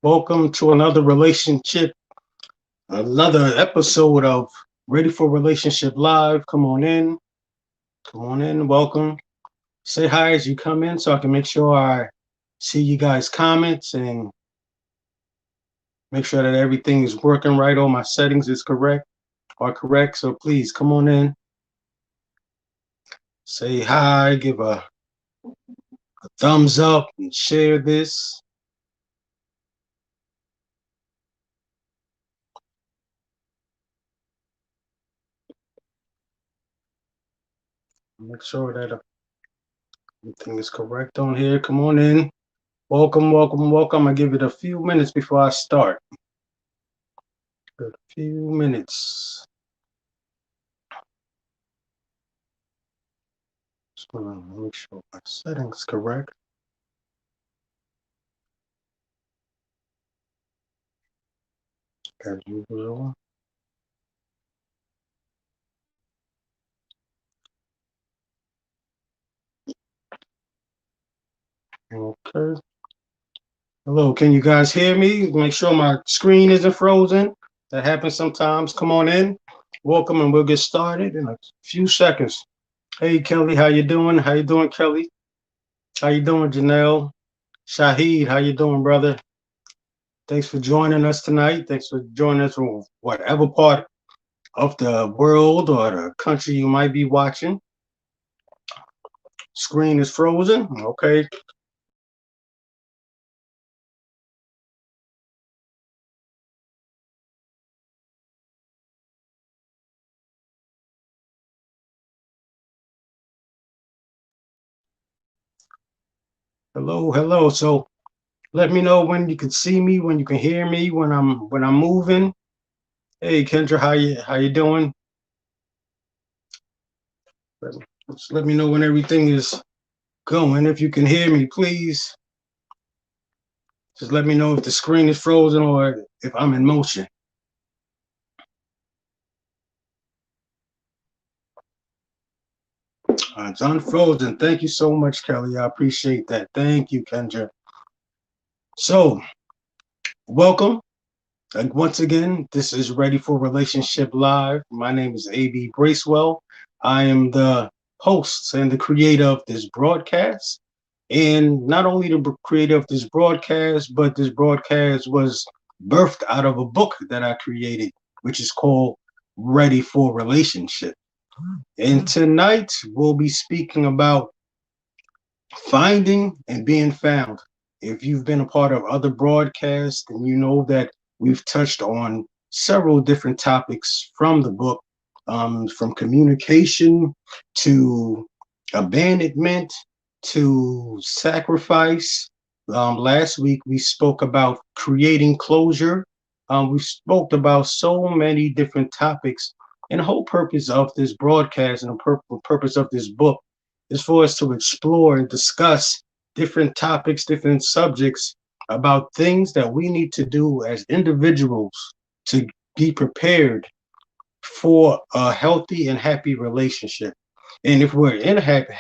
Welcome to another relationship, another episode of Ready for Relationship Live. Come on in, welcome. Say hi as you come in so I can make sure I see you guys' comments and make sure that everything is working right. All my settings are correct. So please come on in, say hi, give a thumbs up, and share this. Make sure that everything is correct on here. Come on in. Welcome. I give it a few minutes before I start. A few minutes. Just want to make sure my settings correct as usual. Okay. Hello, can you guys hear me? Make sure my screen isn't frozen. That happens sometimes. Come on in. Welcome, and we'll get started in a few seconds. Hey, Kelly, how you doing? How you doing, Kelly? How you doing, Janelle? Shahid, how you doing, brother? Thanks for joining us tonight. Thanks for joining us from whatever part of the world or the country you might be watching. Screen is frozen. Okay. Hello. So let me know when you can see me, when you can hear me, when I'm moving. Hey, Kendra, how you doing? Just let me know when everything is going. If you can hear me, please just let me know if the screen is frozen or if I'm in motion. It's unfrozen. Thank you so much, Kelly. I appreciate that. Thank you, Kendra. So, welcome. And once again, this is Ready for Relationship Live. My name is A.B. Bracewell. I am the host and the creator of this broadcast. And not only the creator of this broadcast, but this broadcast was birthed out of a book that I created, which is called Ready for Relationship. And tonight we'll be speaking about finding and being found. If you've been a part of other broadcasts, then you know that we've touched on several different topics from the book, from communication to abandonment to sacrifice. Last week we spoke about creating closure. We spoke about so many different topics, and the whole purpose of this broadcast and the purpose of this book is for us to explore and discuss different topics, different subjects about things that we need to do as individuals to be prepared for a healthy and happy relationship. And if we're in a happy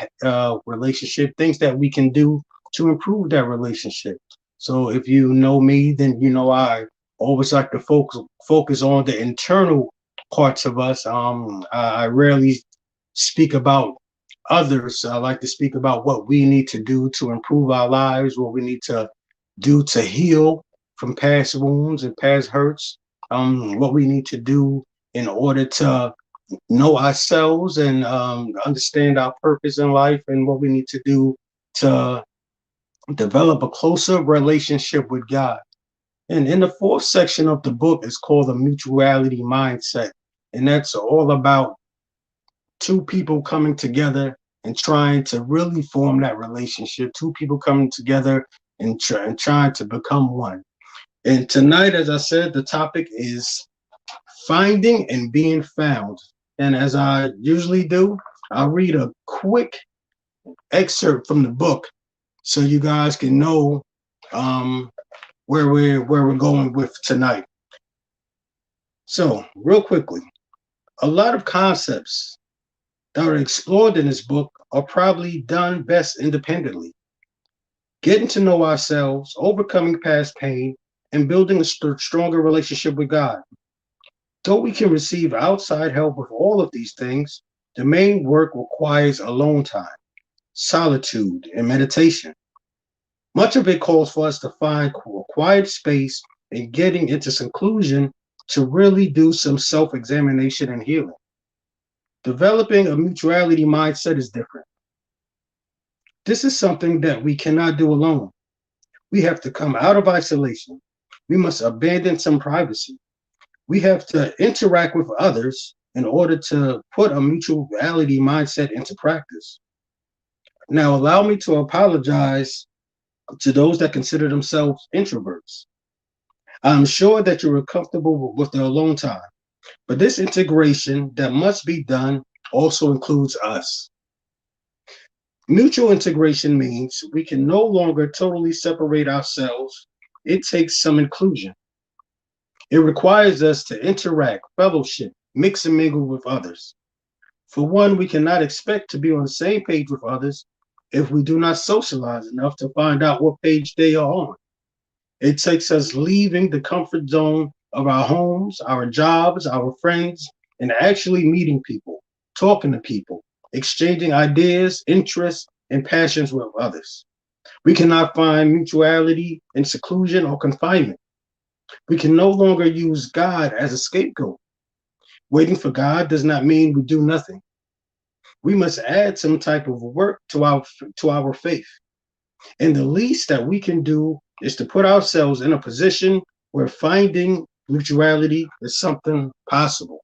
relationship, things that we can do to improve that relationship. So if you know me, then you know I always like to focus on the internal parts of us. I rarely speak about others. I like to speak about what we need to do to improve our lives, what we need to do to heal from past wounds and past hurts, what we need to do in order to know ourselves and understand our purpose in life, and what we need to do to develop a closer relationship with God. And in the fourth section of the book is called the mutuality mindset. And that's all about two people coming together and trying to really form that relationship, two people coming together and trying to become one. And tonight, as I said, the topic is finding and being found. And as I usually do, I'll read a quick excerpt from the book so you guys can know um, where we're going with tonight. So, real quickly, a lot of concepts that are explored in this book are probably done best independently. Getting to know ourselves, overcoming past pain, and building a stronger relationship with God. Though we can receive outside help with all of these things, the main work requires alone time, solitude, and meditation. Much of it calls for us to find a quiet space and getting into seclusion to really do some self examination and healing. Developing a mutuality mindset is different. This is something that we cannot do alone. We have to come out of isolation. We must abandon some privacy. We have to interact with others in order to put a mutuality mindset into practice. Now, allow me to apologize to those that consider themselves introverts. I'm sure that you're comfortable with the alone time, but this integration that must be done also includes us. Mutual integration means we can no longer totally separate ourselves. It takes some inclusion. It requires us to interact, fellowship, mix and mingle with others. For one, we cannot expect to be on the same page with others if we do not socialize enough to find out what page they are on. It takes us leaving the comfort zone of our homes, our jobs, our friends, and actually meeting people, talking to people, exchanging ideas, interests, and passions with others. We cannot find mutuality in seclusion or confinement. We can no longer use God as a scapegoat. Waiting for God does not mean we do nothing. We must add some type of work to our faith. And the least that we can do is to put ourselves in a position where finding mutuality is something possible.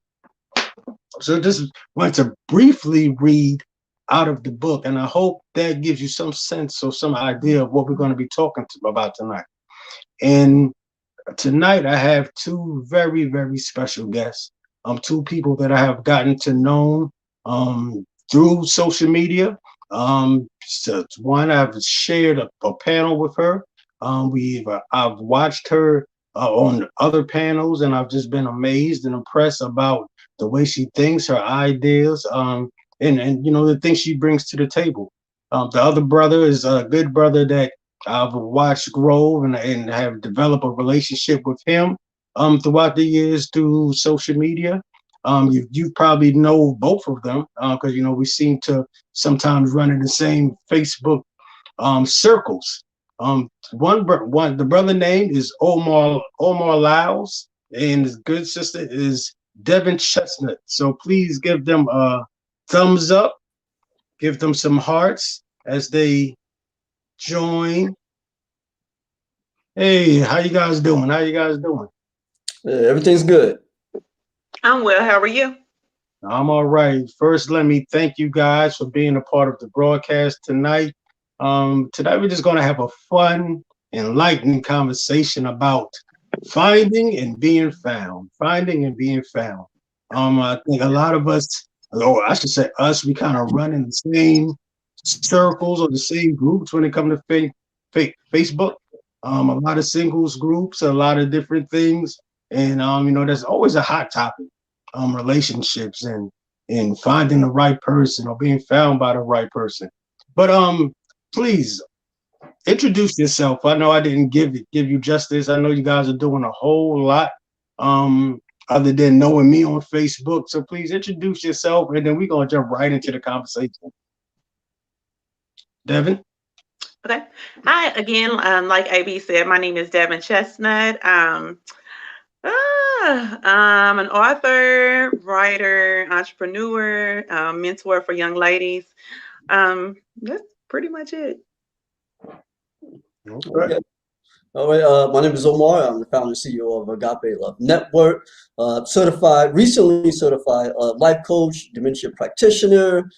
So just want to briefly read out of the book, and I hope that gives you some sense or some idea of what we're going to be talking about tonight. And tonight I have two very, very special guests. Two people that I have gotten to know through social media. So one, I've shared a panel with her. I've watched her on other panels, and I've just been amazed and impressed about the way she thinks, her ideas, and you know the things she brings to the table. The other brother is a good brother that I've watched grow and have developed a relationship with him throughout the years through social media. You probably know both of them because you know we seem to sometimes run in the same Facebook circles. The brother name is Omar Lyles, and his good sister is Devin Chestnut. So please give them a thumbs up, give them some hearts as they join. Hey, how you guys doing? How you guys doing? Everything's good. I'm well. How are you? I'm all right. First, let me thank you guys for being a part of the broadcast tonight. Tonight we're just going to have a fun, enlightening conversation about finding and being found. Finding and being found. I think a lot of us, or I should say us, we kind of run in the same circles or the same groups when it comes to Facebook. A lot of singles groups, a lot of different things, and you know, there's always a hot topic. Relationships and finding the right person or being found by the right person. But please introduce yourself. I know I didn't give you justice. I know you guys are doing a whole lot other than knowing me on Facebook. So please introduce yourself, and then we're gonna jump right into the conversation. Devin. Okay. Hi again. Like AB said, my name is Devin Chestnut. I'm an author, writer, entrepreneur, mentor for young ladies. That's pretty much it. Okay. Okay. All right. My name is Omar. I'm the founder and CEO of Agape Love Network. Recently certified life coach, dementia practitioner,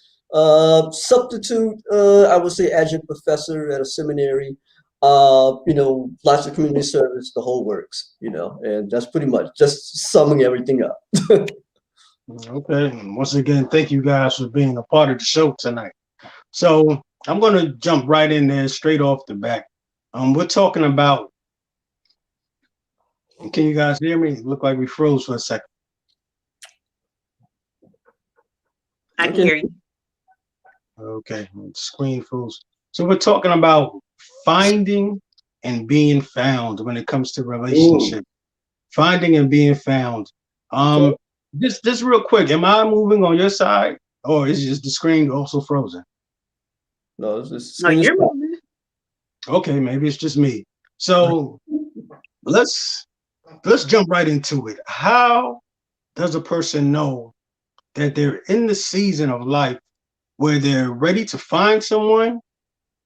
substitute. I would say adjunct professor at a seminary. Lots of community service, the whole works. And that's pretty much just summing everything up. Okay. And once again, thank you guys for being a part of the show tonight. So I'm gonna jump right in there straight off the back. We're talking about. Can you guys hear me? It looked like we froze for a second. I can Okay. hear you. Okay, screen froze. So we're talking about finding and being found when it comes to Mm, relationship. Finding and being found. okay. Um, just real quick, am I moving on your side, or is just the screen also frozen? No, this No, screen is you're black. moving. Okay, maybe it's just me. So let's let's jump right into it. How does a person know that they're in the season of life where they're ready to find someone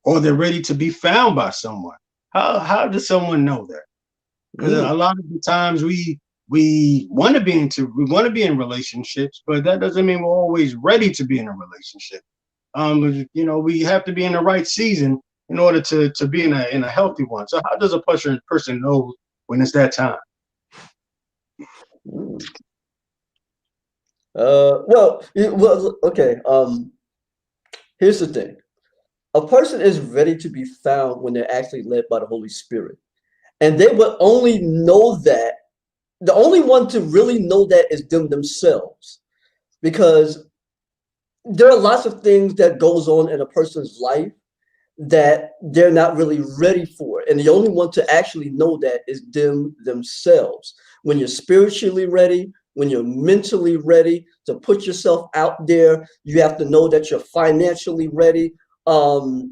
or they're ready to be found by someone? How does someone know that? Because Mm, a lot of the times we we want to be in relationships, but that doesn't mean we're always ready to be in a relationship. We have to be in the right season in order to be in a healthy one. So how does a person know when it's that time? mm. Well, okay. Here's the thing. A person is ready to be found when they're actually led by the Holy Spirit. And they will only know that, the only one to really know that is them themselves. Because there are lots of things that goes on in a person's life that they're not really ready for. And the only one to actually know that is them themselves. When you're spiritually ready, when you're mentally ready to put yourself out there, you have to know that you're financially ready. All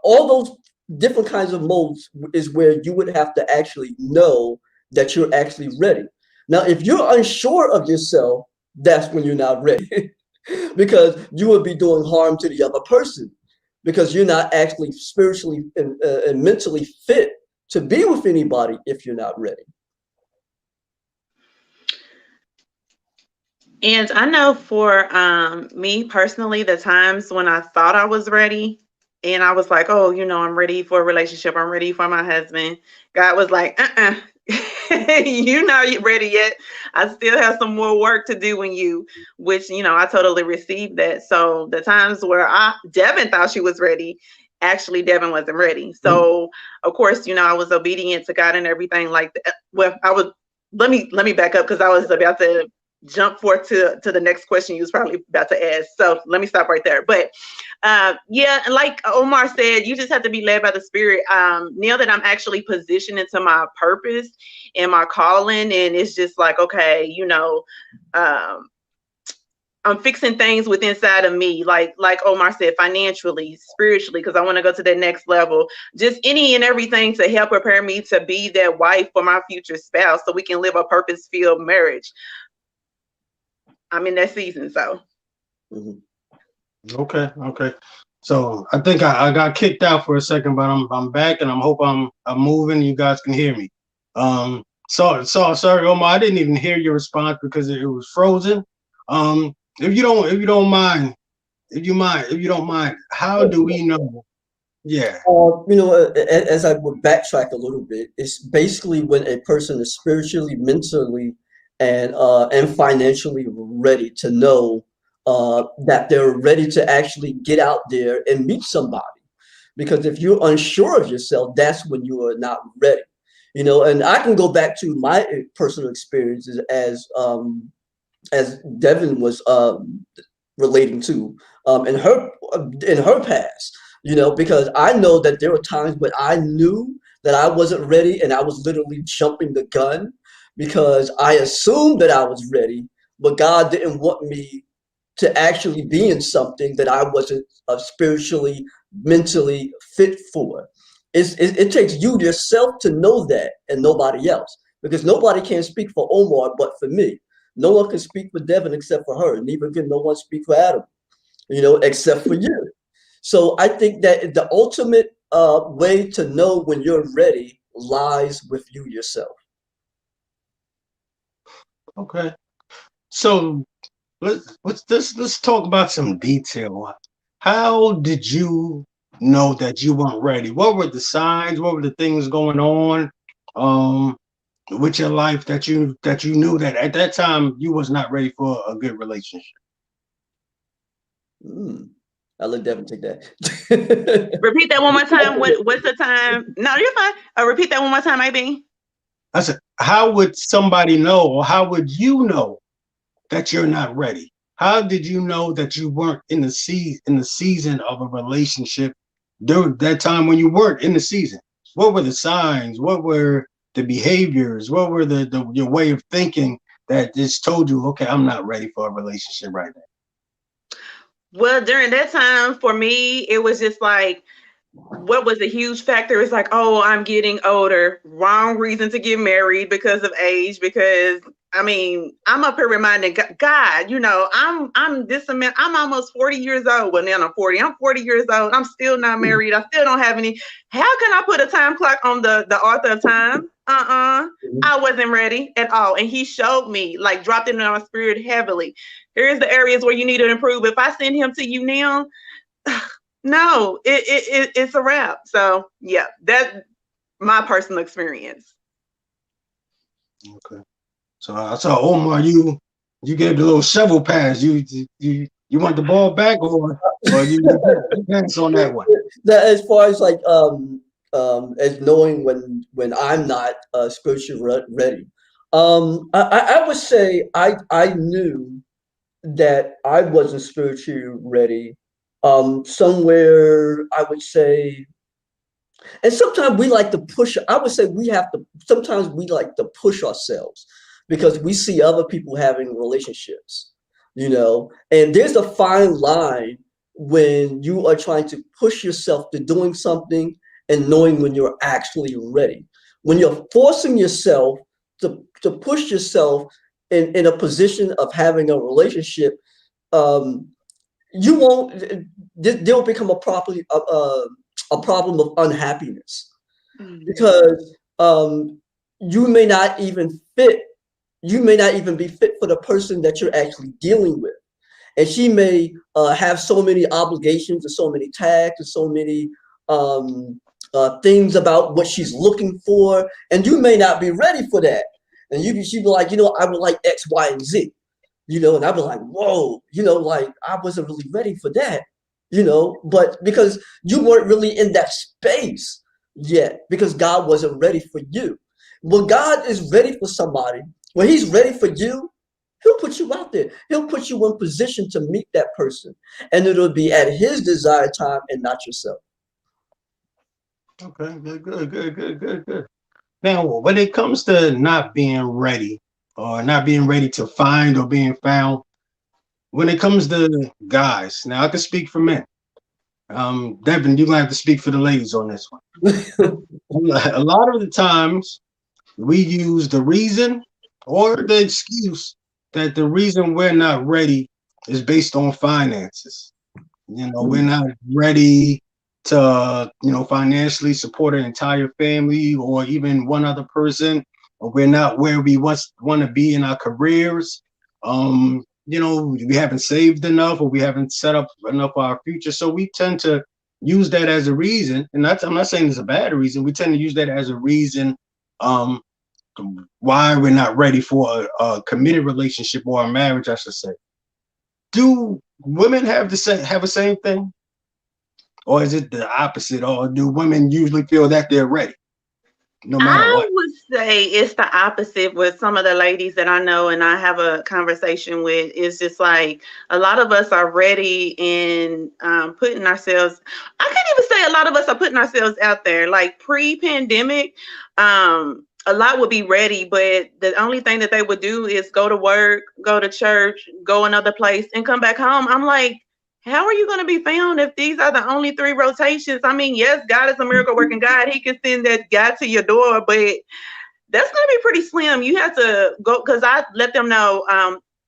those different kinds of modes is where you would have to actually know that you're actually ready. Now, if you're unsure of yourself, that's when you're not ready. Because you would be doing harm to the other person because you're not actually spiritually and mentally fit to be with anybody if you're not ready. And I know for me personally, the times when I thought I was ready and I was like, oh, I'm ready for a relationship, I'm ready for my husband. God was like, you're not ready yet. I still have some more work to do in you, which, I totally received that. So the times where Devin thought she was ready, actually Devin wasn't ready. So of course, I was obedient to God and everything like that. Well, I was let me back up because I was about to jump forth to the next question you was probably about to ask. So let me stop right there. But yeah, like Omar said, you just have to be led by the Spirit. Now that I'm actually positioned into my purpose and my calling, and it's just like, okay, um, I'm fixing things with inside of me, like Omar said, financially, spiritually, because I want to go to that next level. Just any and everything to help prepare me to be that wife for my future spouse, so we can live a purpose-filled marriage. I'm in that season, so. Mhm. Okay, okay. So I think I got kicked out for a second, but I'm back and I'm moving. You guys can hear me. Sorry, Omar. I didn't even hear your response because it was frozen. If you don't mind, how do we know? Yeah. As I would backtrack a little bit, it's basically when a person is spiritually, mentally, and financially ready to know that they're ready to actually get out there and meet somebody. Because if you're unsure of yourself, that's when you are not ready. And I can go back to my personal experiences as Devin was relating to in her past. Because I know that there were times when I knew that I wasn't ready, and I was literally jumping the gun because I assumed that I was ready, but God didn't want me to actually be in something that I wasn't spiritually, mentally fit for. It takes you yourself to know that and nobody else. Because nobody can speak for Omar but for me. No one can speak for Devin except for her. Neither can no one speak for Adam, except for you. So I think that the ultimate way to know when you're ready lies with you yourself. Okay. So let's talk about some detail. How did you know that you weren't ready? What were the signs? What were the things going on um with your life that you knew that at that time you was not ready for a good relationship? Mm. I'll let Devin take that. Repeat that one more time. What's the time? No, you're fine. Repeat that one more time, AB. I said, how would somebody know, or how would you know that you're not ready? How did you know that you weren't in the season of a relationship during that time when you weren't in the season? what were the signs? What were the behaviors? What were the your way of thinking that just told you, okay, I'm not ready for a relationship right now? Well, during that time, for me, it was just like, what was a huge factor is like, oh, I'm getting older. Wrong reason to get married because of age. Because I mean, I'm up here reminding God, I'm this amount. I'm almost 40 years old. Well, now I'm 40. I'm 40 years old. I'm still not married. I still don't have any. How can I put a time clock on the author of time? I wasn't ready at all. And he showed me, like, dropped it in my spirit heavily. Here's the areas where you need to improve. If I send him to you now, no, it's a wrap. So yeah, that's my personal experience. Okay. So I saw Omar, you gave the little shovel pass. You want the ball back, or you pass on that one? That as far as like as knowing when I'm not spiritually ready. I would say I knew that I wasn't spiritually ready. Somewhere I would say, and sometimes we like to push. I would say we have to. Sometimes we like to push ourselves because we see other people having relationships, And there's a fine line when you are trying to push yourself to doing something and knowing when you're actually ready. When you're forcing yourself to push yourself in a position of having a relationship, um, you won't. There'll become a problem of unhappiness Mhm. because you may not even fit. You may not even be fit for the person that you're actually dealing with, and she may have so many obligations and so many tags and so many things about what she's looking for, and you may not be ready for that. And she'd be like, I would like X, Y, and Z, and I'd be like, whoa, like I wasn't really ready for that, but because you weren't really in that space yet, because God wasn't ready for you. When God is ready for somebody, when He's ready for you, He'll put you out there. He'll put you in position to meet that person, and it'll be at His desired time and not yourself. Okay, good. Now, when it comes to not being ready or not being ready to find or being found, when it comes to guys, now I can speak for men. Devin, you're gonna have to speak for the ladies on this one. A lot of the times we use the reason or the excuse that the reason we're not ready is based on finances. We're not ready to, financially support an entire family or even one other person, or we're not where we want to be in our careers. We haven't saved enough or we haven't set up enough for our future. So we tend to use that as a reason. And I'm not saying it's a bad reason. We tend to use that as a reason um, why we're not ready for a committed relationship or a marriage, I should say. Do women have the same thing? Or is it the opposite? Or do women usually feel that they're ready, no matter I what? would say it's the opposite with some of the ladies that I know and I have a conversation with. It's just like a lot of us are ready in putting ourselves, I can't even say a lot of us are putting ourselves out there. Like pre-pandemic, a lot would be ready, but the only thing that they would do is go to work, go to church, go another place, and come back home. I'm like, how are you going to be found if these are the only three rotations? I mean, yes, God is a miracle working God. He can send that guy to your door, but that's going to be pretty slim. You have to go, because I let them know,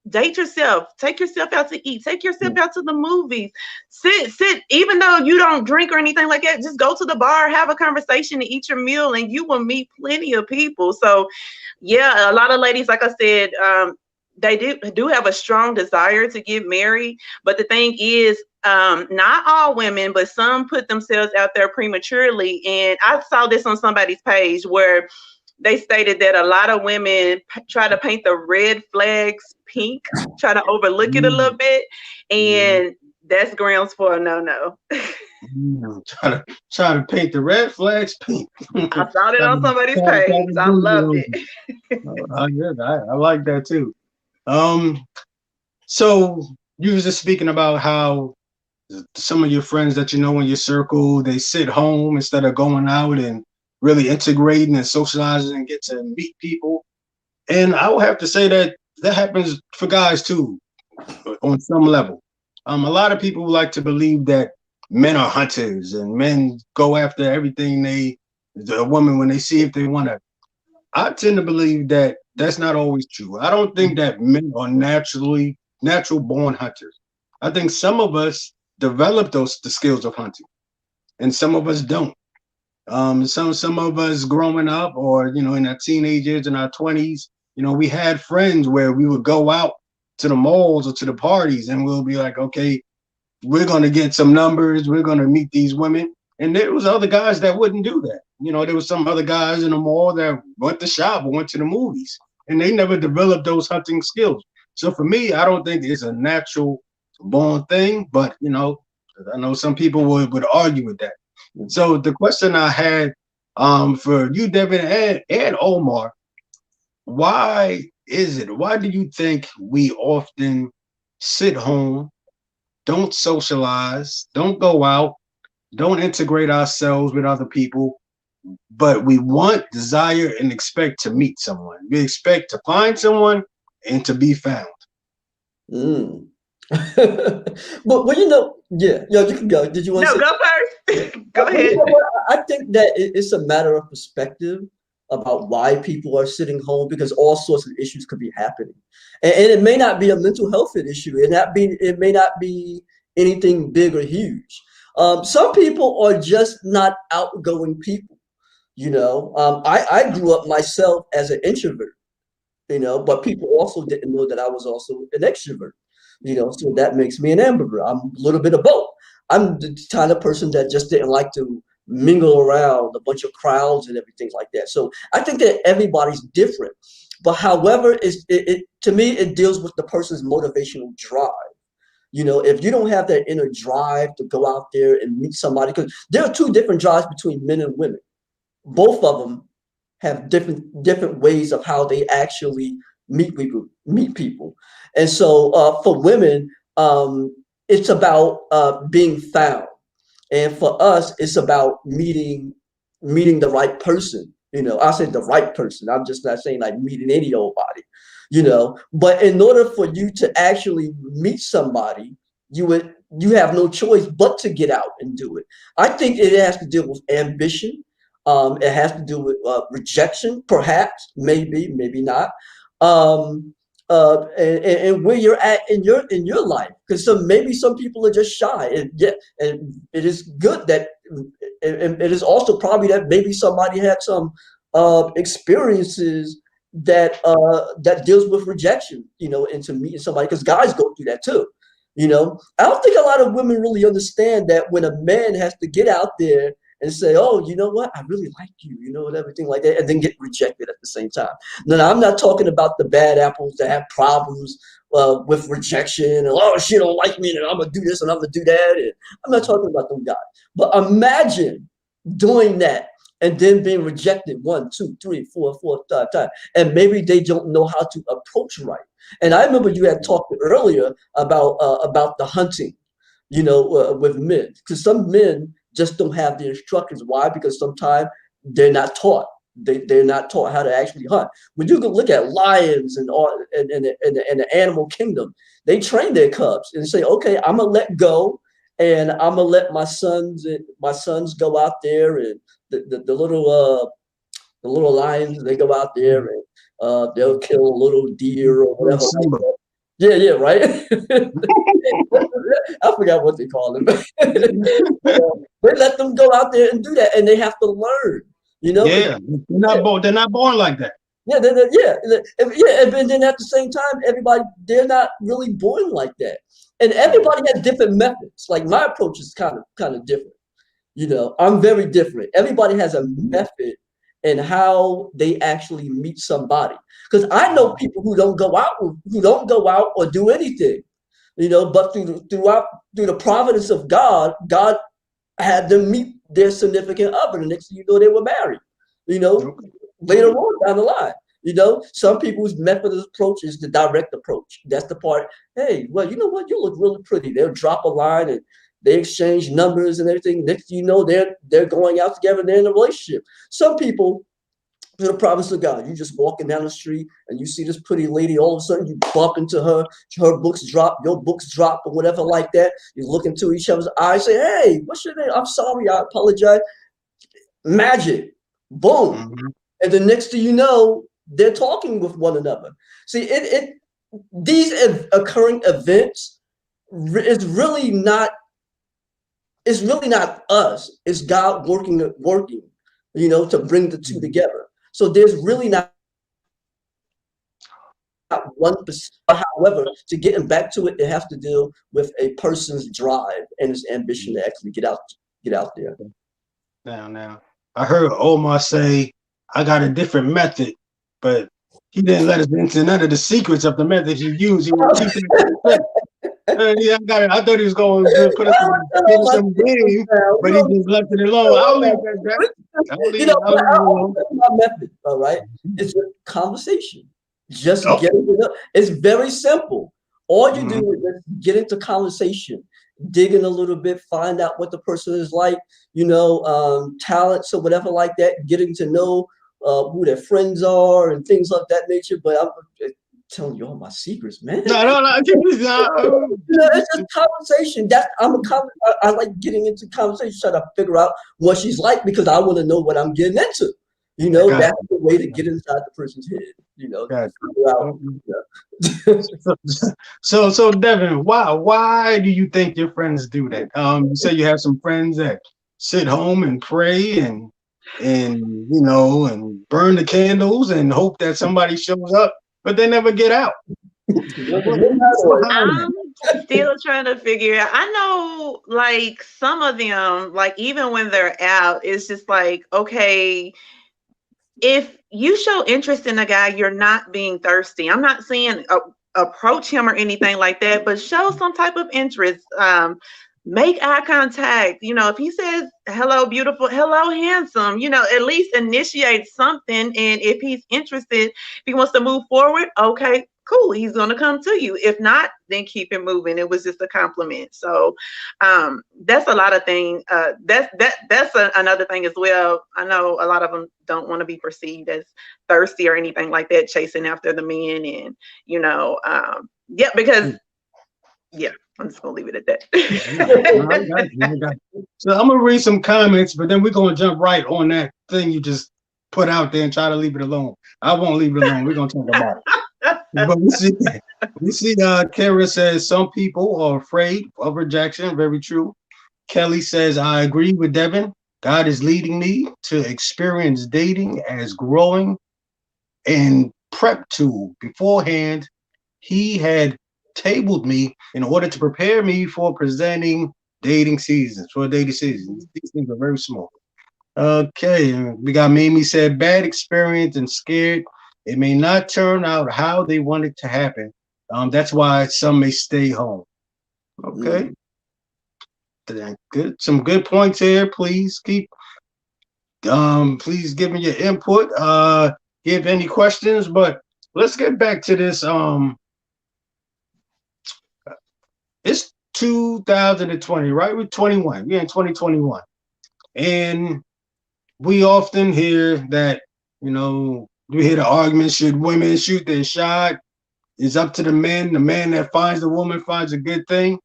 date yourself, take yourself out to eat, take yourself out to the movies, sit, even though you don't drink or anything like that, just go to the bar, have a conversation, and eat your meal, and you will meet plenty of people. So yeah, a lot of ladies, like I said, they do have a strong desire to get married, but the thing is, not all women, but some put themselves out there prematurely. And I saw this on somebody's page where they stated that a lot of women try to paint the red flags pink, try to overlook it a Mm, little bit, mm, and that's grounds for a no. try to paint the red flags pink. I saw that on somebody's Try page. to I do loved you. it. Good. I like that too. Um, so you was just speaking about how some of your friends that you know in your circle, they sit home instead of going out and really integrating and socializing and get to meet people. And I would have to say that that happens for guys too, on some level. A lot of people like to believe that men are hunters and men go after everything the woman when they see if they want to. I tend to believe that that's not always true. I don't think that men are natural born hunters. I think some of us develop the skills of hunting, and some of us don't. Some of us growing up, or in our teenagers in our 20s, we had friends where we would go out to the malls or to the parties, and we'll be like, okay, we're going to get some numbers, we're going to meet these women. And there was other guys that wouldn't do that. There was some other guys in the mall that went to shop or went to the movies, and they never developed those hunting skills. So for me, I don't think it's a natural born thing, but I know some people would argue with that. So the question I had for you, Devin, and Omar, why do you think we often sit home, don't socialize, don't go out, don't integrate ourselves with other people, but we want, desire, and expect to meet someone? We expect to find someone and to be found. Mm. But yeah, yeah, you can go. Did you want to No, say? go first. Go But you ahead. know what? I think that it's a matter of perspective about why people are sitting home because all sorts of issues could be happening, and it may not be a mental health issue. It may not be anything big or huge. Some people are just not outgoing people. I grew up myself as an introvert, but people also didn't know that I was also an extrovert, so that makes me an ambivert. I'm a little bit of both. I'm the kind of person that just didn't like to mingle around a bunch of crowds and everything like that. So I think that everybody's different. But however, to me, it deals with the person's motivational drive. If you don't have that inner drive to go out there and meet somebody, because there are two different drives between men and women. Both of them have different ways of how they actually meet people. And so for women, it's about being found, and for us, it's about meeting the right person. I said the right person. I'm just not saying like meeting any old body. But in order for you to actually meet somebody, you have no choice but to get out and do it. I think it has to deal with ambition. It has to do with rejection, perhaps, maybe not. Um, and where you're at in your life, because maybe some people are just shy, and yeah, and it is good that, and it is also probably that maybe somebody had some experiences that deals with rejection, into meeting somebody, because guys go through that too. I don't think a lot of women really understand that when a man has to get out there and say, "Oh, you know what? I really like you," and everything like that, and then get rejected at the same time. Now, I'm not talking about the bad apples that have problems with rejection and, "Oh, she don't like me, and I'm gonna do this and I'm gonna do that." And I'm not talking about those guys. But imagine doing that and then being rejected one, two, three, four, fourth time, and maybe they don't know how to approach right. And I remember you had talked earlier about the hunting, with men, because some men just don't have the instructions. Why? Because sometimes they're not taught. They're not taught how to actually hunt. When you go look at lions and all and the animal kingdom, they train their cubs and say, "Okay, I'm gonna let go, and I'm gonna let my sons go out there, and the little lions, they go out there and they'll kill a little deer or whatever like Simba. that." Yeah, yeah, right. I forgot what they call them. They let them go out there and do that, and they have to learn, because Yeah, they're not born. They're not born like that. yeah, yeah, and then at the same time, everybody, they're not really born like that, and everybody has different methods. Like my approach is kind of different. I'm very different. Everybody has a method in how they actually meet somebody. Because I know people who don't go out or do anything, but through the providence of God, God had them meet their significant other. The next thing you know, they were married. You know, Okay. later on down the line. Some people's method of approach is the direct approach. That's the part. Hey, well, you know what? You look really pretty. They'll drop a line and They exchange numbers and everything. Next thing you know, they're going out together. They're in a relationship. Some people, to the promise of God, you just walking down the street and you see this pretty lady. All of a sudden, you bump into her. Her books drop, your books drop, or whatever like that. You look into each other's eyes, say, "Hey, what's your name? I'm sorry, I apologize." Magic, boom, Mm-hmm. and the next thing you know, they're talking with one another. See, it these occurring events is really not, it's really not us. It's God working, to bring the two together. So there's really not one percent. However, to getting back to it, it has to deal with a person's drive and his ambition to actually get out there. Now, I heard Omar say, I got a different method, but he didn't let us into none of the secrets of the method he used. He want to keep that to himself. Yeah, I got it. I thought he was going to put us in, give us some game, but he just left it alone. I'll leave that, Jack. I'll leave it I'll alone. tell you my method, all right? It's just conversation. Just Oh. get it. It's very simple. All you do Mhm. is just get into conversation, dig in a little bit, find out what the person is like, talents or whatever like that, getting to know who their friends are and things of that nature. But I'm telling you all my secrets, man. No, no, no. No. It's just conversation. I like getting into conversation, trying to figure out what she's like because I want to know what I'm getting into. I got That's the way to get inside the person's head. got Figure out. you. So Devin, why do you think your friends do that? You say you have some friends that sit home and pray and and burn the candles and hope that somebody shows up, but they never get out. What's behind that? I'm still trying to figure out. I know, like, some of them, like, even when they're out, it's just like, okay, if you show interest in a guy, you're not being thirsty. I'm not saying approach him or anything like that, but show some type of interest. Make eye contact. If he says hello, beautiful, hello, handsome, at least initiate something. And if he's interested, if he wants to move forward, okay, cool, he's gonna come to you. If not, then keep it moving. It was just a compliment. So that's a lot of things. Another thing as well. I know a lot of them don't want to be perceived as thirsty or anything like that, chasing after the men, and yeah, because yeah, I'm just gonna leave it at No, I that. got you. I got you. So I'm gonna read some comments, but then we're gonna jump right on that thing you just put out there and try to leave it alone. I won't leave it alone. We're gonna talk about it. But we see Kara says some people are afraid of rejection. Very true. Kelly says, I agree with Devin. God is leading me to experience dating as growing and prep tool. Beforehand, he had tabled me in order to prepare me for presenting dating seasons, for dating seasons. These things are very small. Okay, we got Mimi said, bad experience and scared. It may not turn out how they want it to happen. That's why some may stay home. Okay, Mm. good. Some good points here. Please give me your input. Give any questions, but let's get back to this. It's 2020, right? We're 21. We're in 2021, and we often hear that, we hear the argument, should women shoot their shot? It's up to the man. The man that finds the woman finds a good thing.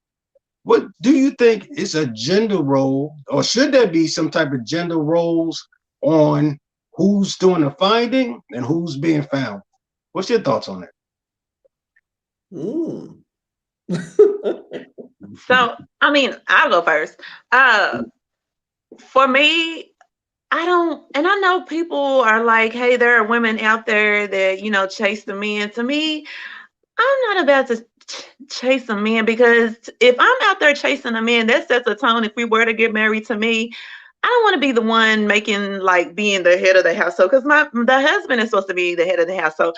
What do you think is a gender role, or should there be some type of gender roles on who's doing the finding and who's being found? What's your thoughts on Mm. So, I mean, I'll go first. Uh, for me, I don't, and I know people are like, hey, there are women out there that, chase the men. To me, I'm not about to chase a man, because if I'm out there chasing a man, that sets a tone. If we were to get married, to me, I don't want to be the one making, like, being the head of the household, because the husband is supposed to be the head of the household.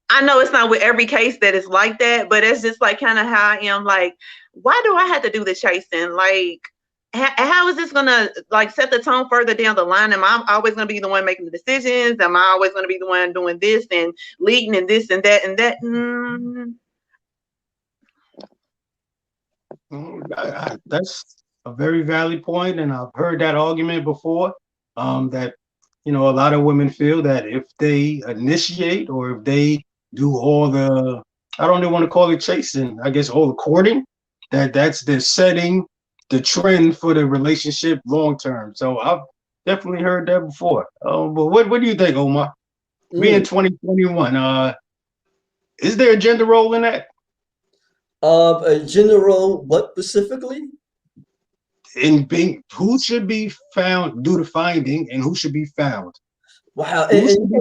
I know it's not with every case that it's like that, but it's just like kind of how I am. Like, why do I have to do the chasing? Like, how is this gonna, like, set the tone further down the line? Am I always gonna be the one making the decisions? Am I always gonna be the one doing this and leading and this and that and that? that? That's a very valid point, and I've heard that argument before. That a lot of women feel that if they initiate or if they do all the, I don't even want to call it chasing, I guess all the courting, that's the setting the trend for the relationship long term. So I've definitely heard that before. But what do you think, Omar? We in Mm. 2021. Is there a gender role in that? A general, what specifically? In being who should be found, do the finding, and who should be found? Wow, Who and should be?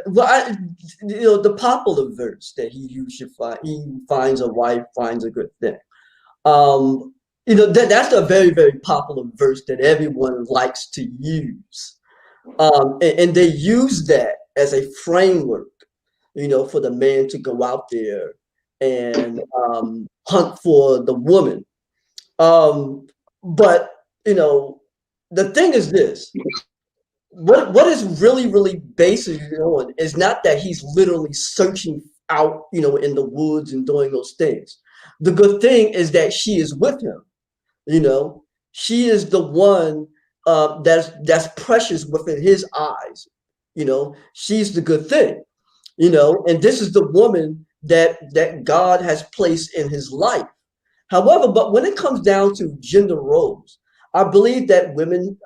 well, the popular verse that he used to find, he finds a wife, finds a good thing. Um, that's a very, very popular verse that everyone likes to use. And they use that as a framework, for the man to go out there and hunt for the woman. Um, but you know, the thing is this: what is really basing it on is not that he's literally searching out, in the woods and doing those things. The good thing is that she is with him. You know, she is the one that's precious within his eyes. She's the good thing. And this is the woman that God has placed in his life. However, but when it comes down to gender roles, I believe that women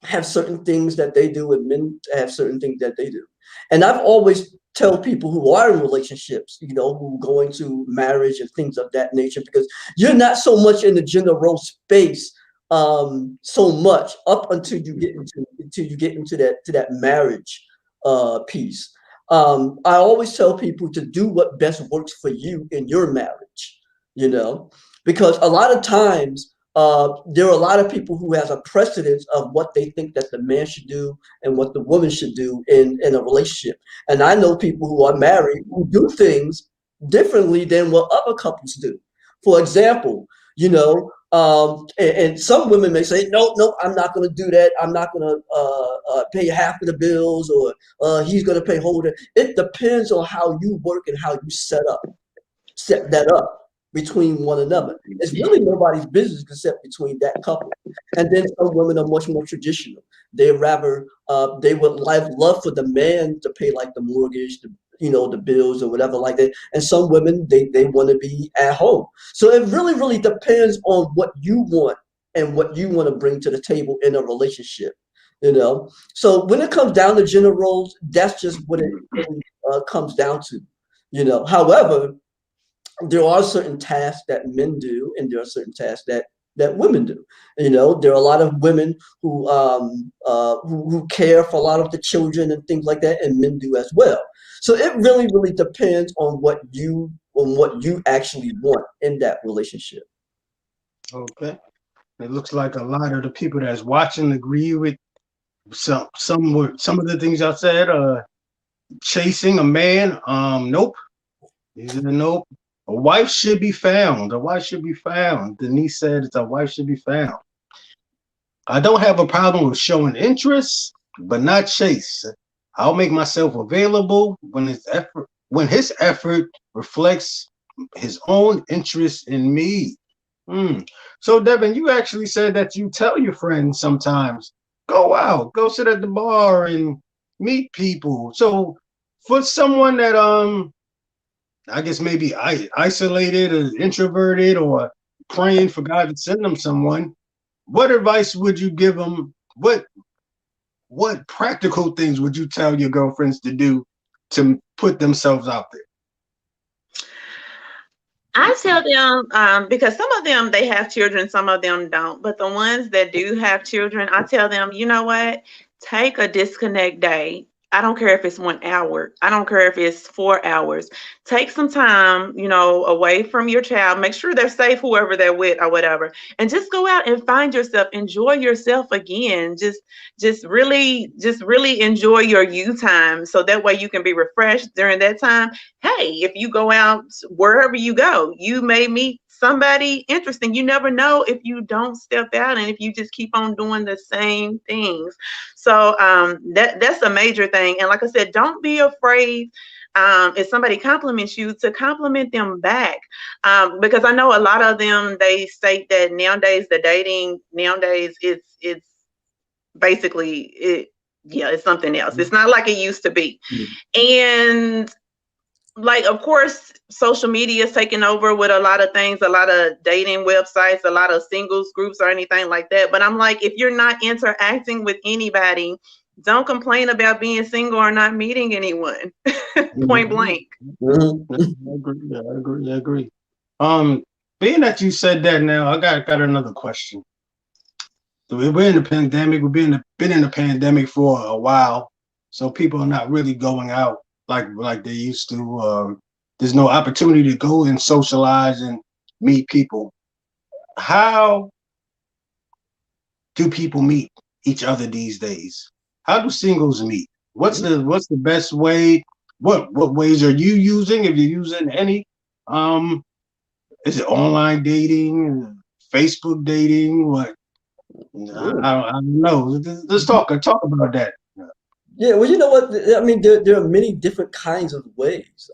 have certain things that they do and men have certain things that they do. And I've always tell people who are in relationships, who go into marriage and things of that nature, because you're not so much in the gender role space so much up until you get into that marriage piece. I always tell people to do what best works for you in your marriage, you know, because a lot of times there are a lot of people who has a precedence of what they think that the man should do and what the woman should do in a relationship. And I know people who are married who do things differently than what other couples do. For example, and some women may say, no, no, I'm not going to do that. I'm not going to pay half of the bills, or he's going to pay whole. It depends on how you work and how you set that up between one another. It's really nobody's business except between that couple. And then some women are much more traditional. They would love for the man to pay like the mortgage, the bills or whatever like that. And some women, they want to be at home. So it really depends on what you want and what you want to bring to the table in a relationship. So when it comes down to gender roles, that's just what it really comes down to. However, there are certain tasks that men do, and there are certain tasks that women do. There are a lot of women who care for a lot of the children and things like that, and men do as well. So it really depends on what you actually want in that relationship. Okay. It looks like a lot of the people that's watching agree with some of the things I said. Chasing a man, nope. These are nope. A wife should be found. A wife should be found. Denise said it's a wife should be found. I don't have a problem with showing interest, but not chase. I'll make myself available when his effort reflects his own interest in me. Hmm. So Devin, you actually said that you tell your friends sometimes, go out, go sit at the bar and meet people. So for someone that I guess maybe isolated or introverted or praying for God to send them someone, what advice would you give them? What practical things would you tell your girlfriends to do to put themselves out there? I tell them, because some of them they have children, some of them don't. But the ones that do have children, I tell them, you know what? Take a disconnect day. I don't care if it's 1 hour. I don't care if it's 4 hours. Take some time, away from your child. Make sure they're safe, whoever they're with or whatever, and just go out and find yourself. Enjoy yourself again. Just really enjoy your you time, so that way you can be refreshed during that time. Hey, if you go out wherever you go, you may meet somebody interesting. You never know if you don't step out and if you just keep on doing the same things. So that's a major thing. And like I said, don't be afraid. if somebody compliments you, to compliment them back. Because I know a lot of them, they state that nowadays the dating nowadays it's basically it yeah, it's something else. It's not like it used to be. And like, of course, social media is taking over with a lot of things, a lot of dating websites, a lot of singles groups or anything like that. But I'm like, if you're not interacting with anybody, don't complain about being single or not meeting anyone. Point blank. I agree. Yeah, I agree. I agree. Being that you said that, now I got another question. So we're in the pandemic. Been in the pandemic for a while, so people are not really going out like they used to. There's no opportunity to go and socialize and meet people. How do people meet each other these days? How do singles meet? What's the best way? What ways are you using? If you're using any, um, is it online dating, Facebook dating? What? I don't know. Let's talk about that. Yeah, well, you know what? I mean, there are many different kinds of ways.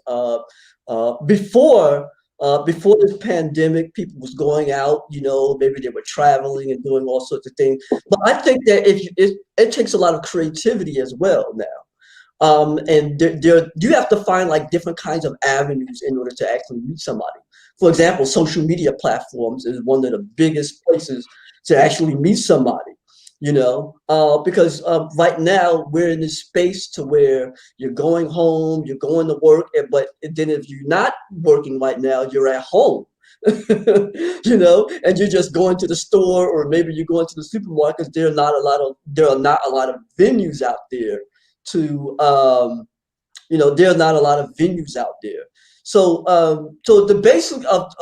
Before this pandemic, people was going out. You know, maybe they were traveling and doing all sorts of things. But I think that it takes a lot of creativity as well now. And you have to find like different kinds of avenues in order to actually meet somebody. For example, social media platforms is one of the biggest places to actually meet somebody. Because right now we're in this space to where you're going home, you're going to work, but then if you're not working right now, you're at home. And you're just going to the store, or maybe you're going to the supermarkets. There are not a lot of venues out there to there are not a lot of venues out there. So the basic of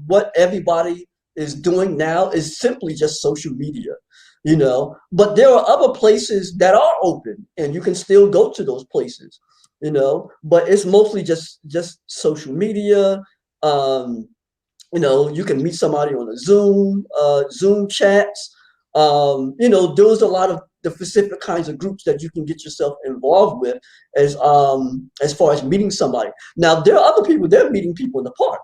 what everybody is doing now is simply just social media. But there are other places that are open and you can still go to those places. But it's mostly just social media. You can meet somebody on a Zoom chats. There's a lot of the specific kinds of groups that you can get yourself involved with as far as meeting somebody. Now, there are other people, they're meeting people in the park.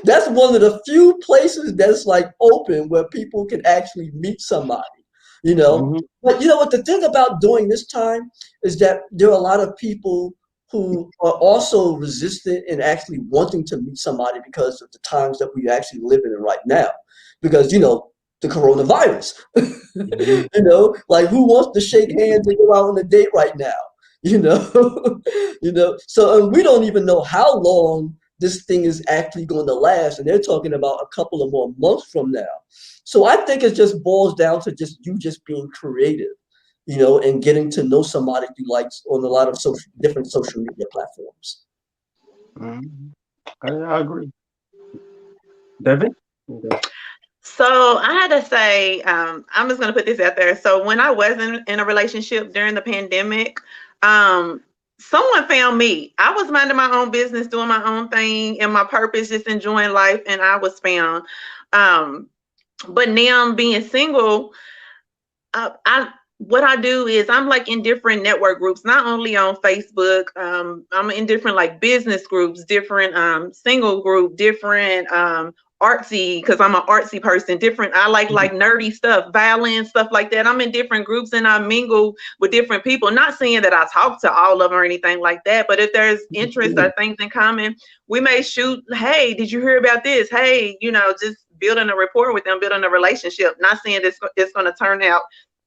That's one of the few places that's like open where people can actually meet somebody. But you know what, the thing about doing this time is that there are a lot of people who are also resistant and actually wanting to meet somebody because of the times that we actually live in right now. Because, the coronavirus, like who wants to shake hands and go out on a date right now? So we don't even know how long this thing is actually going to last. And they're talking about a couple of more months from now. So I think it just boils down to just being creative, and getting to know somebody you like on a lot of different social media platforms. I agree. Devin? Okay. So I had to say, I'm just gonna put this out there. So when I wasn't in a relationship during the pandemic, someone found me. I was minding my own business, doing my own thing, and my purpose, just enjoying life, and I was found. But now being single, I what I do is I'm like in different network groups, not only on Facebook. I'm in different like business groups, different single group, different artsy, because I'm an artsy person. Different, I like nerdy stuff, violin stuff like that. I'm in different groups and I mingle with different people. Not saying that I talk to all of them or anything like that, but if there's interest or things in common, we may shoot. Hey, did you hear about this? Hey, just building a rapport with them, building a relationship. Not saying it's going to turn out,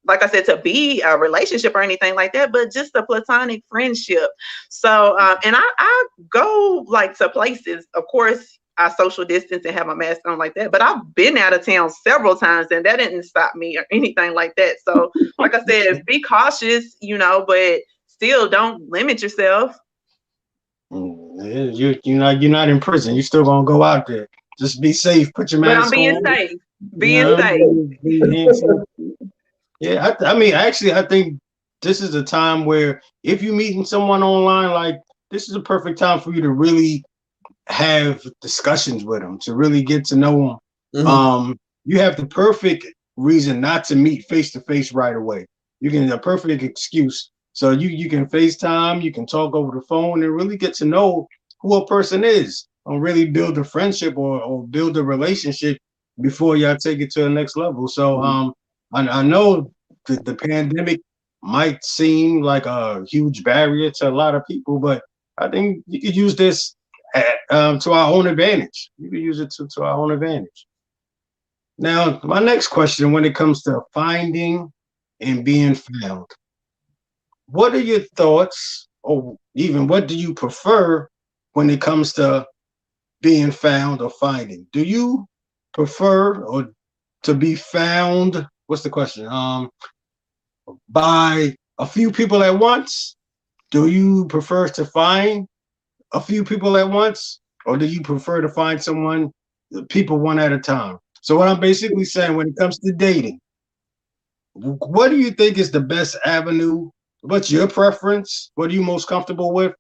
like I said, to be a relationship or anything like that, but just a platonic friendship. So, and I go like to places, of course, I social distance and have my mask on like that, but I've been out of town several times and that didn't stop me or anything like that. So, like I said, be cautious, but still don't limit yourself. You're not in prison. You're still gonna go out there. Just be safe. Put your But I'm mask being on. safe. Being safe. Yeah, I mean, actually, I think this is a time where if you're meeting someone online, like this is a perfect time for you to really have discussions with them, to really get to know them. You have the perfect reason not to meet face to face right away. You get a perfect excuse So you can FaceTime, you can talk over the phone, and really get to know who a person is, or really build a friendship or build a relationship before y'all take it to the next level. So I know the pandemic might seem like a huge barrier to a lot of people, but I think you could use this to our own advantage. You could use it to our own advantage. Now, my next question, when it comes to finding and being found, what are your thoughts, or even what do you prefer when it comes to being found or finding? Do you prefer or to be found? What's the question? By a few people at once? Do you prefer to find a few people at once, or do you prefer to find people one at a time? So what I'm basically saying, when it comes to dating, what do you think is the best avenue? What's your preference? What are you most comfortable with?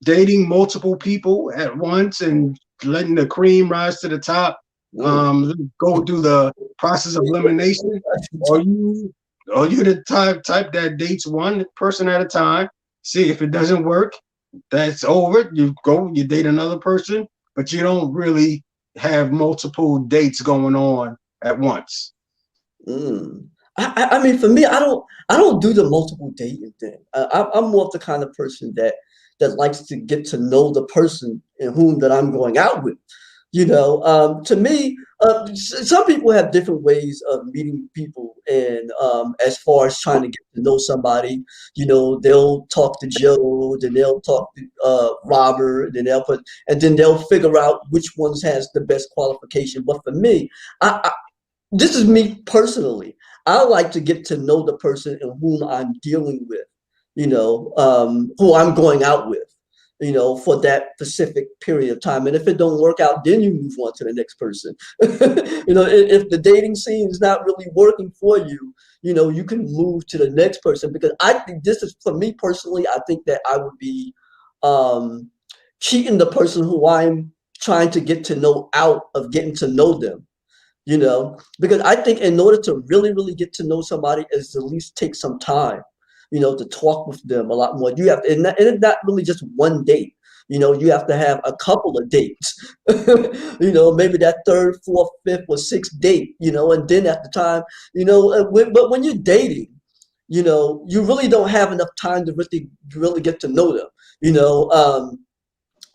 Dating multiple people at once and letting the cream rise to the top, Mm. go through the process of elimination, or you the type that dates one person at a time, see if it doesn't work, that's over. You date another person, but you don't really have multiple dates going on at once. Mm. I mean, for me, I don't do the multiple dating thing. I'm more of the kind of person that likes to get to know the person in whom that I'm going out with. To me, some people have different ways of meeting people, and as far as trying to get to know somebody, they'll talk to Joe, then they'll talk to Robert, and then they'll figure out which ones has the best qualification. But for me, this is me personally. I like to get to know the person in whom I'm dealing with, who I'm going out with, for that specific period of time. And if it don't work out, then you move on to the next person. If the dating scene is not really working for you, you can move to the next person, because I think this is, for me personally, I think that I would be um, cheating the person who I'm trying to get to know out of getting to know them, because I think in order to really, really get to know somebody is to at least take some time, to talk with them a lot more. You have to, and it's not really just one date. You have to have a couple of dates, maybe that third, fourth, fifth, or sixth date, and then at the time, but when you're dating, you really don't have enough time to really get to know them.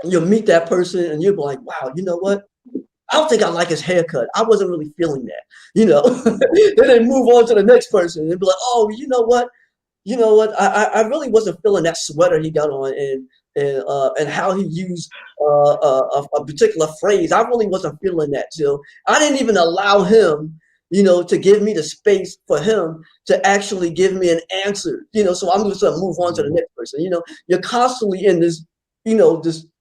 You'll meet that person and you'll be like, wow, you know what? I don't think I like his haircut. I wasn't really feeling that, Then they move on to the next person and be like, oh, I really wasn't feeling that sweater he got on, and how he used a particular phrase. I really wasn't feeling that. So I didn't even allow him, to give me the space for him to actually give me an answer. So I'm just gonna move on to the next person. You're constantly in this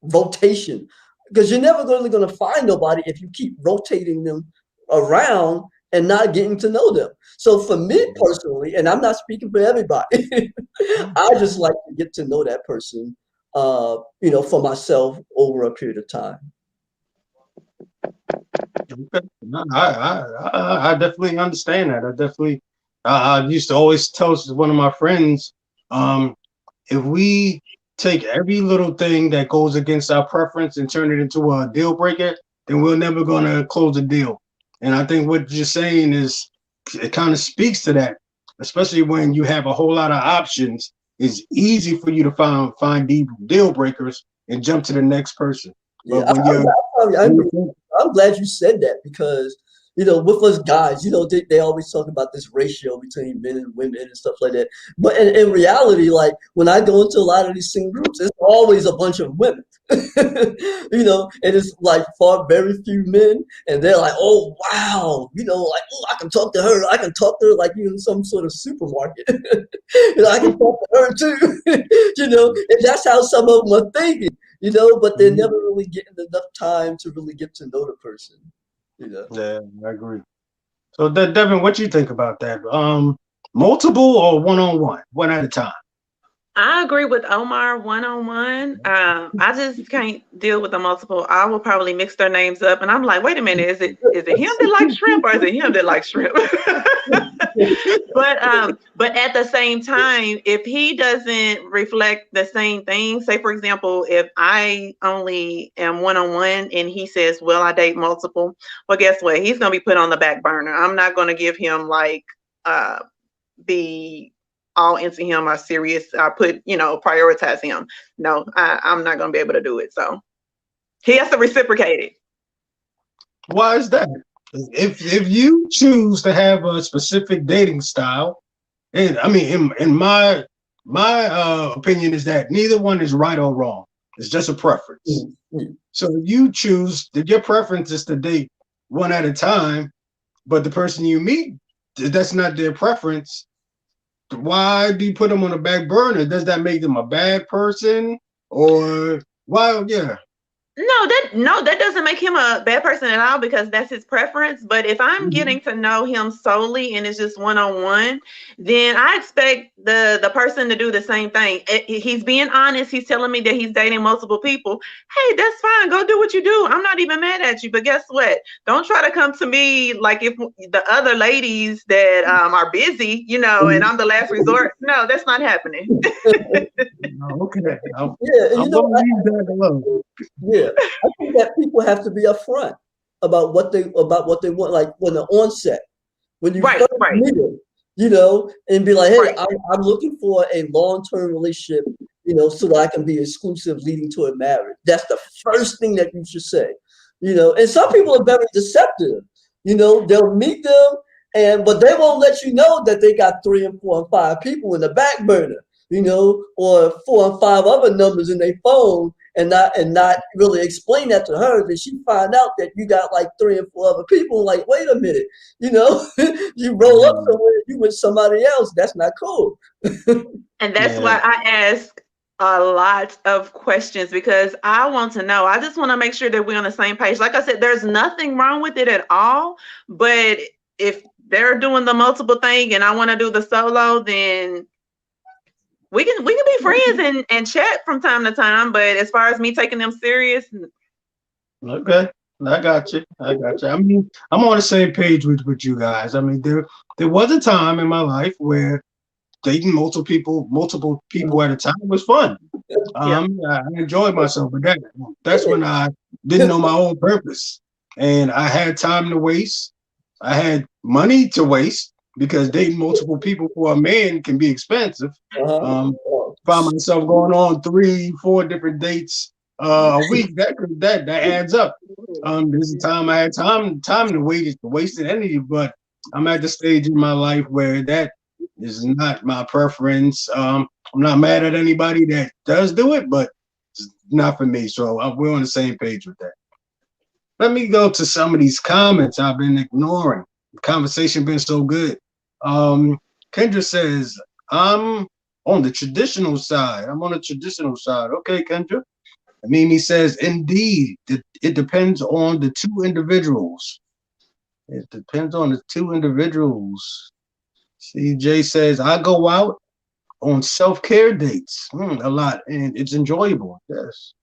rotation, because you're never really going to find nobody if you keep rotating them around and not getting to know them. So for me personally, and I'm not speaking for everybody, I just like to get to know that person, for myself over a period of time. Okay. No, I definitely understand that. I definitely, I used to always tell one of my friends, um, if we take every little thing that goes against our preference and turn it into a deal breaker, then we're never going to close a deal. And I think what you're saying is, it kind of speaks to that, especially when you have a whole lot of options. It's easy for you to find deal breakers and jump to the next person. Yeah, But when you're I'm glad you said that, because with us guys, they always talk about this ratio between men and women and stuff like that. But in reality, like when I go into a lot of these sing groups, it's always a bunch of women, and it's like far very few men, and they're like, oh wow, like, oh, I can talk to her, I can talk to her like you in some sort of supermarket, I can talk to her too, and that's how some of them are thinking. But they're never really getting enough time to really get to know the person, you know. yeah, I agree. So, Devin, what you think about that? Multiple or one at a time? I agree with Omar, one on one. I just can't deal with the multiple. I will probably mix their names up, and I'm like, wait a minute, is it him that likes shrimp, or is it him that likes shrimp? But at the same time, if he doesn't reflect the same thing, say for example, if I only am one on one and he says, well, I date multiple, well, guess what? He's gonna be put on the back burner. I'm not gonna give him like uh be all into him or serious. I put, prioritize him. No, I'm not gonna be able to do it. So he has to reciprocate it. Why is that? If you choose to have a specific dating style, and I mean, in my opinion is that neither one is right or wrong. It's just a preference. Mm. So if you choose that your preference is to date one at a time, but the person you meet, that's not their preference. Why do you put them on the back burner? Does that make them a bad person? Or why? Yeah. No, that doesn't make him a bad person at all because that's his preference. But if I'm Mhm. getting to know him solely and it's just one on one, then I expect the person to do the same thing. He's being honest. He's telling me that he's dating multiple people. Hey, that's fine. Go do what you do. I'm not even mad at you. But guess what? Don't try to come to me like if the other ladies that are busy, and I'm the last resort. No, that's not happening. Okay. I'm, Yeah, and I'm gonna leave that alone. yeah, I think that people have to be upfront about what they want, like when the onset, when you Right, first right, meet them, and be like, hey, right. I'm looking for a long-term relationship, so that I can be exclusive, leading to a marriage. That's the first thing that you should say, And some people are very deceptive. They'll meet them, but they won't let you know that they got three and four and five people in the back burner, or four and five other numbers in their phone, and not really explain that to her. That she find out that you got like three and four other people. Like, wait a minute, you roll up Mm, somewhere, you with somebody else. That's not cool. And that's yeah. why I ask a lot of questions because I want to know. I just want to make sure that we're on the same page. Like I said, there's nothing wrong with it at all. But if they're doing the multiple thing and I want to do the solo, then we can be friends and chat from time to time. But as far as me taking them serious, Okay. I got you. I got you. I mean, I'm on the same page with you guys. I mean, there was a time in my life where dating multiple people at a time was fun. yeah. I enjoyed myself, but that's when I didn't know my own purpose, and I had time to waste. I had money to waste because dating multiple people for a man can be expensive. Uh-huh. Um, Found myself going on 3, 4 different dates a week. That adds up. There's a time I had time to waste energy, but I'm at the stage in my life where that is not my preference. I'm not mad at anybody that does do it, but it's not for me. So we're on the same page with that. Let me go to some of these comments I've been ignoring. The conversation been so good. Um, Kendra says, I'm on the traditional side. I'm on the traditional side. Okay, Kendra. Mimi says, indeed, it depends on the two individuals. It depends on the two individuals. CJ says, I go out on self-care dates a lot, and it's enjoyable. Yes.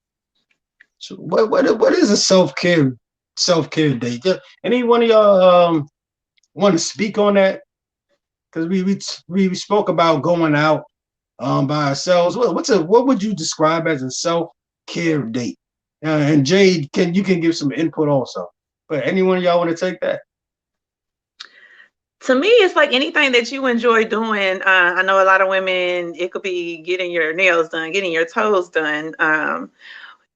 So what is a self-care date? Yeah. Any one of y'all want to speak on that? Because we spoke about going out by ourselves. What would you describe as a self-care date? And Jade, you can give some input also. But anyone of y'all want to take that? To me, it's like anything that you enjoy doing. I know a lot of women, it could be getting your nails done, getting your toes done.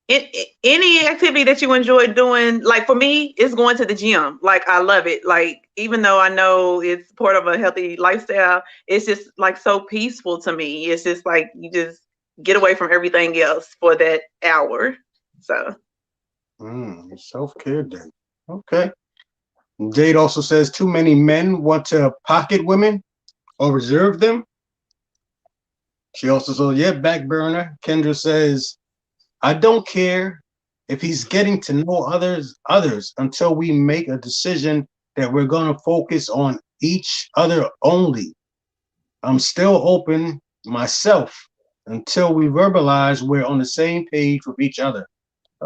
Any activity that you enjoy doing, like for me, it's going to the gym. Like I love it. Like even though I know it's part of a healthy lifestyle, it's just like so peaceful to me. It's just like you just get away from everything else for that hour. So Self-care date. Okay. Jade also says too many men want to pocket women or reserve them. She also says, yeah, back burner. Kendra says, I don't care if he's getting to know others until we make a decision that we're gonna focus on each other only. I'm still open myself until we verbalize we're on the same page with each other.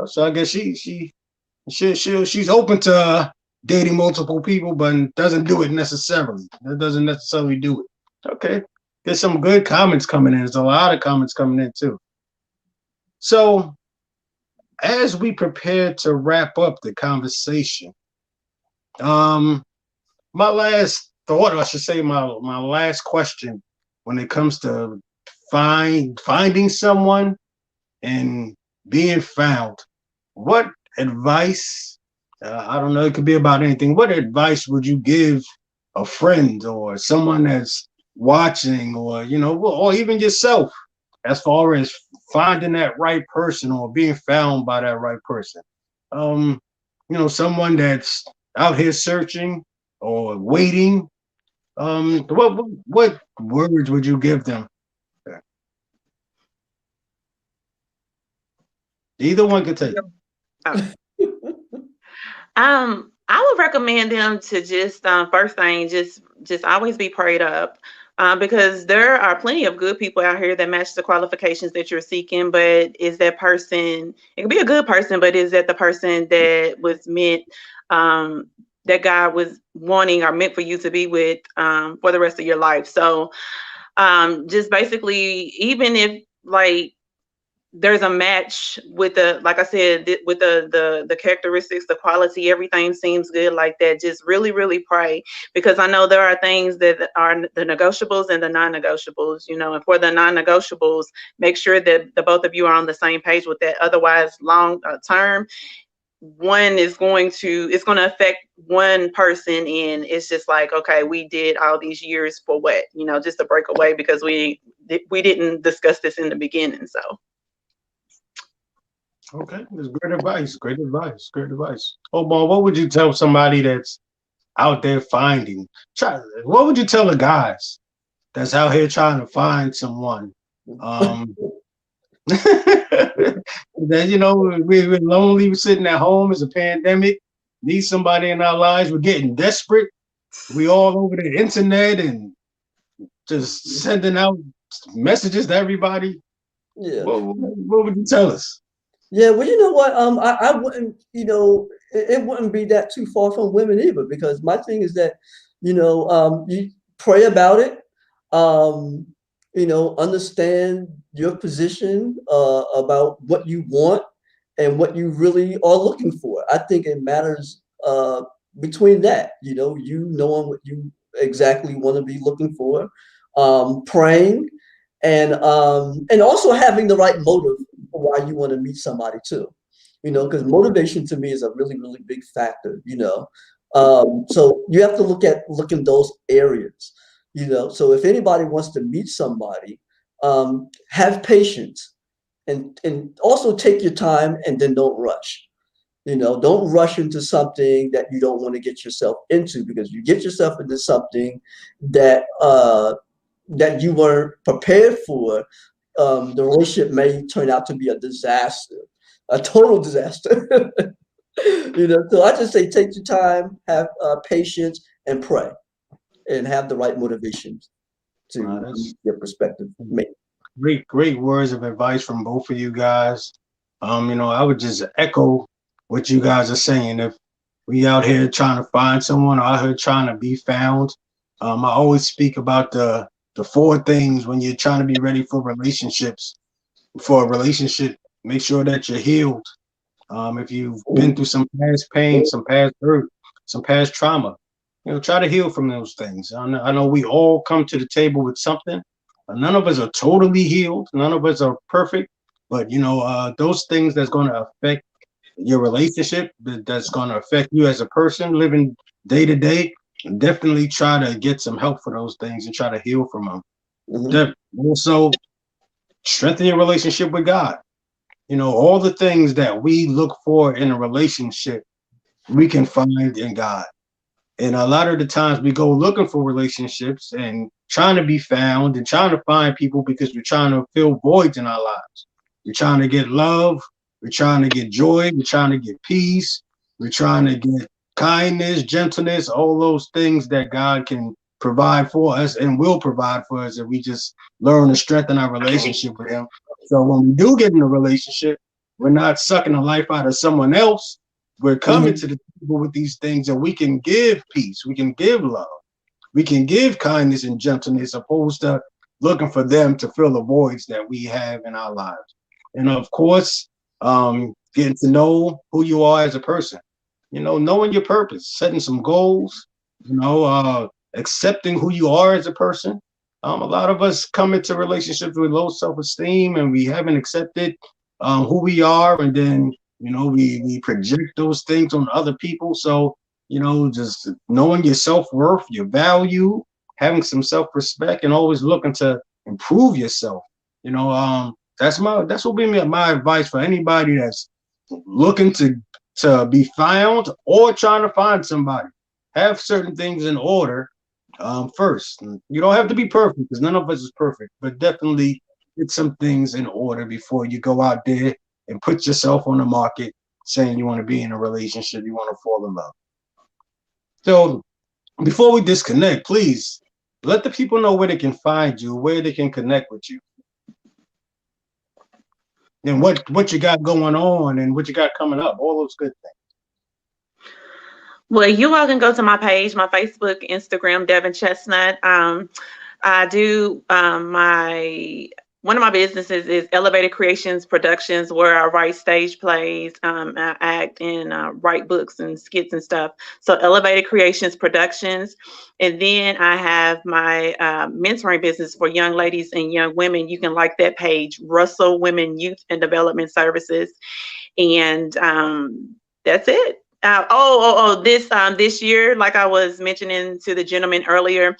So I guess she's open to dating multiple people, but doesn't do it necessarily. That doesn't necessarily do it. Okay. There's some good comments coming in. There's a lot of comments coming in too. So as we prepare to wrap up the conversation, um, my last thought, or I should say my last question when it comes to finding someone and being found, what advice, I don't know, it could be about anything. What advice would you give a friend or someone that's watching, or, or even yourself, as far as finding that right person or being found by that right person? Um, someone that's out here searching or waiting. What words would you give them? Either one could take. Okay. I would recommend them to just first thing, just always be prayed up, because there are plenty of good people out here that match the qualifications that you're seeking. But is that person? It could be a good person, but is that the person that was meant? That God was wanting or meant for you to be with for the rest of your life. So just basically, even if like there's a match with the, like I said, with the characteristics, the quality, everything seems good like that, just really really pray, because I know there are things that are the negotiables and the non-negotiables, and for the non-negotiables, make sure that the both of you are on the same page with that. Otherwise, long term, it's going to affect one person, and it's just like, okay, we did all these years for what, just to break away because we didn't discuss this in the beginning. So Okay, that's great advice. Great advice. Great advice. Oh, boy, what would you tell somebody that's out there finding? What would you tell the guys that's out here trying to find someone? That we're lonely, we're sitting at home. It's a pandemic. Need somebody in our lives. We're getting desperate. We all over the internet and just sending out messages to everybody. Yeah. What would you tell us? Yeah, well, you know what? I wouldn't, it wouldn't be that too far from women either, because my thing is that, you pray about it, um, understand your position about what you want and what you really are looking for. I think it matters between that, you knowing what you exactly want to be looking for, praying, and also having the right motive for why you want to meet somebody too, because motivation to me is a really really big factor. So you have to look in those areas. So if anybody wants to meet somebody, have patience, and also take your time, and then don't rush. Don't rush into something that you don't want to get yourself into, because you get yourself into something that that you weren't prepared for, the relationship may turn out to be a disaster, a total disaster. So I just say take your time, have patience, and pray, and have the right motivations to That's your perspective. Mate. great words of advice from both of you guys. I would just echo what you guys are saying. If we out here trying to find someone, or out here trying to be found, I always speak about the four things when you're trying to be ready for relationships. For a relationship, make sure that you're healed. If you've been through some past pain, some past hurt, some past trauma, try to heal from those things. I know we all come to the table with something. None of us are totally healed. None of us are perfect. But those things that's going to affect your relationship, that's going to affect you as a person living day to day. Definitely try to get some help for those things and try to heal from them. Also, strengthen your relationship with God. All the things that we look for in a relationship, we can find in God. And a lot of the times we go looking for relationships and trying to be found and trying to find people because we're trying to fill voids in our lives. We're trying to get love. We're trying to get joy. We're trying to get peace. We're trying to get kindness, gentleness, all those things that God can provide for us and will provide for us if we just learn to strengthen our relationship with Him. So when we do get in a relationship, we're not sucking the life out of someone else. We're coming to the people with these things, and we can give peace, we can give love, we can give kindness and gentleness, opposed to looking for them to fill the voids that we have in our lives. And of course, getting to know who you are as a person, knowing your purpose, setting some goals, accepting who you are as a person. A lot of us come into relationships with low self-esteem, and we haven't accepted who we are, and then we project those things on other people. So just knowing your self-worth, your value, having some self-respect, and always looking to improve yourself. That's what be my advice for anybody that's looking to be found or trying to find somebody. Have certain things in order first. You don't have to be perfect, because none of us is perfect, but definitely get some things in order before you go out there and put yourself on the market saying you want to be in a relationship, you want to fall in love. So before we disconnect, please let the people know where they can find you, where they can connect with you, and what you got going on and what you got coming up, all those good things. Well, you all can go to my page, my Facebook, Instagram, Devin Chestnut. I do my one of my businesses is Elevated Creations Productions, where I write stage plays, I act, and write books and skits and stuff. So Elevated Creations Productions, and then I have my mentoring business for young ladies and young women. You can like that page, Russell Women Youth and Development Services, and that's it. This year, like I was mentioning to the gentleman earlier,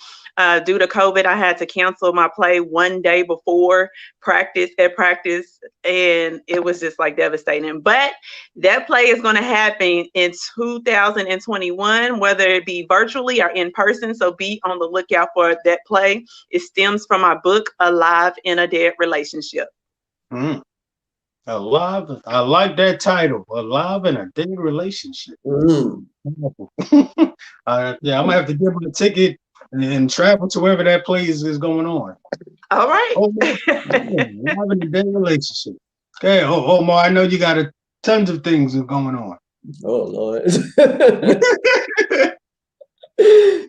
due to COVID, I had to cancel my play one day before practice, and it was just like devastating. But that play is going to happen in 2021, whether it be virtually or in person. So be on the lookout for that play. It stems from my book, Alive in a Dead Relationship. Mm. Alive, I like that title. Alive in a Dead Relationship. Mm. Yeah, I'm gonna have to get my ticket and travel to wherever that play is going on. All right. Oh, Alive in a Dead Relationship. Okay, Omar, I know you got tons of things going on. Oh Lord.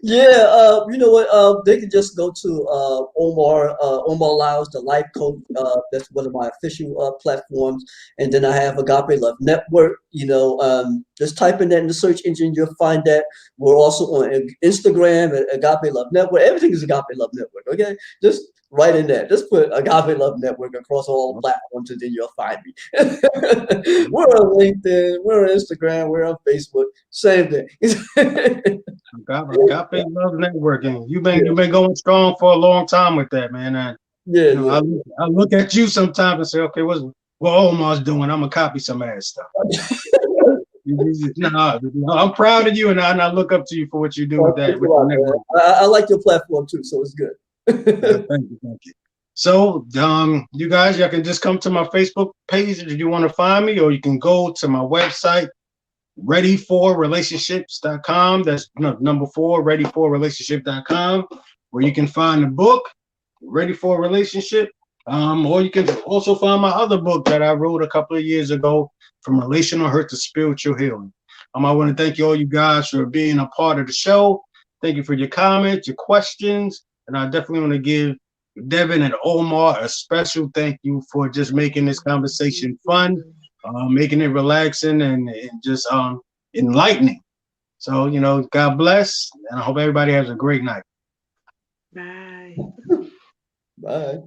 Yeah, you know what? They can just go to Omar Lyles, the life coach. That's one of my official platforms. And then I have Agape Love Network. Just type in that in the search engine, you'll find that. We're also on Instagram at Agape Love Network. Everything is Agape Love Network. Okay, just right in there. Just put Agape Love Network across all platforms, and then you'll find me. We're on LinkedIn, we're on Instagram, we're on Facebook. Same thing. Agape Love Networking. You've Yeah, been going strong for a long time with that, man. And yeah, yeah. I look at you sometimes and say, okay, what Omar's doing? I'm gonna copy some ass stuff. No, I'm proud of you, and I look up to you for what you do with Thanks that a with the lot, man. network. I like your platform too, so it's good. Thank you. So, you guys, y'all can just come to my Facebook page if you want to find me, or you can go to my website, Ready4Relationships.com. That's number 4, Ready4Relationship.com, where you can find the book, Ready for a Relationship. Or you can also find my other book that I wrote a couple of years ago, From Relational Hurt to Spiritual Healing. I want to thank you all, you guys, for being a part of the show. Thank you for your comments, your questions, and I definitely want to give Devin and Omar a special thank you for just making this conversation fun, making it relaxing, and just enlightening. So, God bless, and I hope everybody has a great night. Bye. Bye.